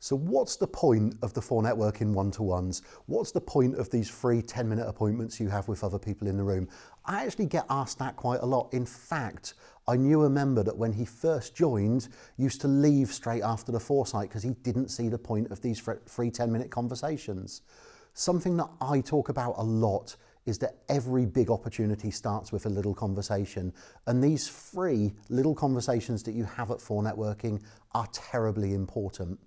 So what's the point of the 4networking one-to-ones? What's the point of these free 10-minute appointments you have with other people in the room? I actually get asked that quite a lot. In fact, I knew a member that when he first joined used to leave straight after the foresight because he didn't see the point of these free 10-minute conversations. Something that I talk about a lot is that every big opportunity starts with a little conversation. And these free little conversations that you have at 4networking are terribly important.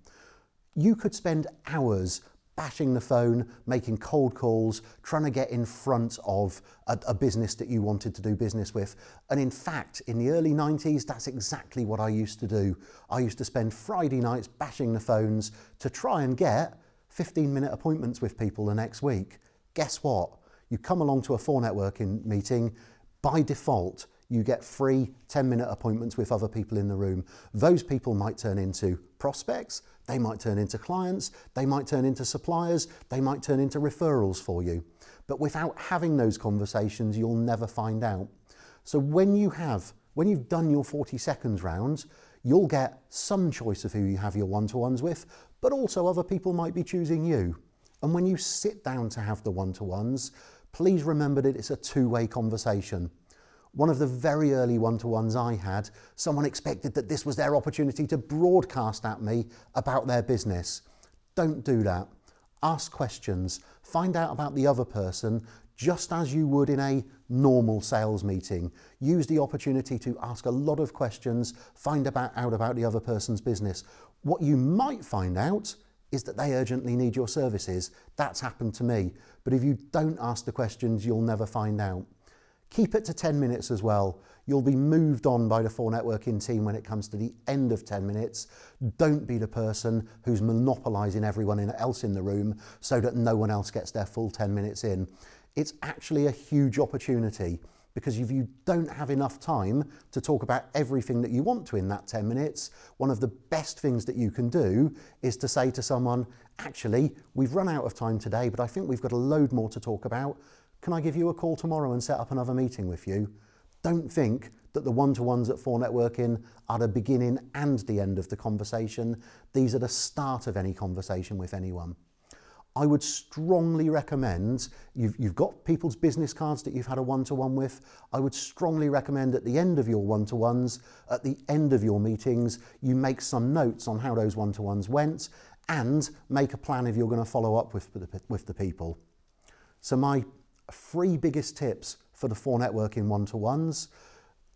You could spend hours bashing the phone, making cold calls, trying to get in front of a business that you wanted to do business with. And in fact, in the early 90s, that's exactly what I used to do. I used to spend Friday nights bashing the phones to try and get 15-minute appointments with people the next week. Guess what? You come along to a 4networking meeting, by default, you get free 10-minute appointments with other people in the room. Those people might turn into prospects, they might turn into clients, they might turn into suppliers, they might turn into referrals for you. But without having those conversations, you'll never find out. So when you've done your 40 seconds rounds, you'll get some choice of who you have your one-to-ones with, but also other people might be choosing you. And when you sit down to have the one-to-ones, please remember that it's a two-way conversation. One of the very early one-to-ones I had, someone expected that this was their opportunity to broadcast at me about their business. Don't do that. Ask questions. Find out about the other person just as you would in a normal sales meeting. Use the opportunity to ask a lot of questions, find out about the other person's business. What you might find out is that they urgently need your services. That's happened to me. But if you don't ask the questions, you'll never find out. Keep it to 10 minutes as well. You'll be moved on by the 4networking team when it comes to the end of 10 minutes. Don't be the person who's monopolising everyone else in the room so that no one else gets their full 10 minutes in. It's actually a huge opportunity because if you don't have enough time to talk about everything that you want to in that 10 minutes, one of the best things that you can do is to say to someone, actually, we've run out of time today, but I think we've got a load more to talk about. Can I give you a call tomorrow and set up another meeting with you? Don't think that the one-to-ones at 4networking are the beginning and the end of the conversation. These are the start of any conversation with anyone. I would strongly recommend, you've got people's business cards that you've had a one-to-one with. I would strongly recommend at the end of your one-to-ones, at the end of your meetings, you make some notes on how those one-to-ones went and make a plan if you're going to follow up with the people. So my 3 biggest tips for the 4networking one-to-ones.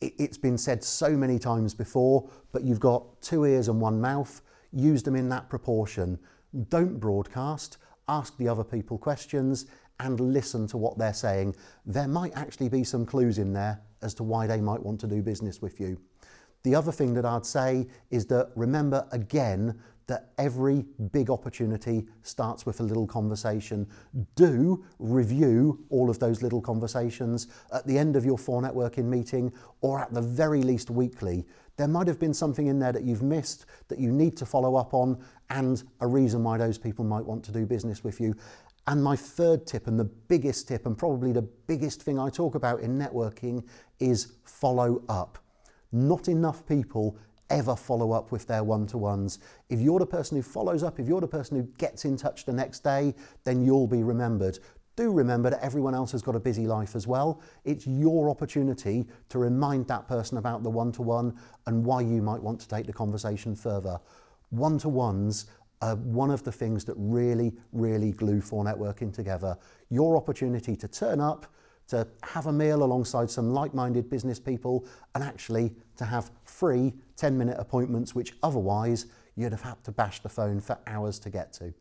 It's been said so many times before, but you've got 2 ears and 1 mouth. Use them in that proportion. Don't broadcast. Ask the other people questions and listen to what they're saying. There might actually be some clues in there as to why they might want to do business with you. The other thing that I'd say is that remember again that every big opportunity starts with a little conversation. Do review all of those little conversations at the end of your 4networking meeting or at the very least weekly. There might have been something in there that you've missed that you need to follow up on and a reason why those people might want to do business with you. And my 3rd tip and the biggest tip and probably the biggest thing I talk about in networking is follow up. Not enough people ever follow up with their one-to-ones. If you're the person who follows up, if you're the person who gets in touch the next day, then you'll be remembered. Do remember that everyone else has got a busy life as well. It's your opportunity to remind that person about the one-to-one and why you might want to take the conversation further. One-to-ones are one of the things that really, really glue 4networking together. Your opportunity to turn up, to have a meal alongside some like-minded business people and actually to have free 10-minute appointments which otherwise you'd have had to bash the phone for hours to get to.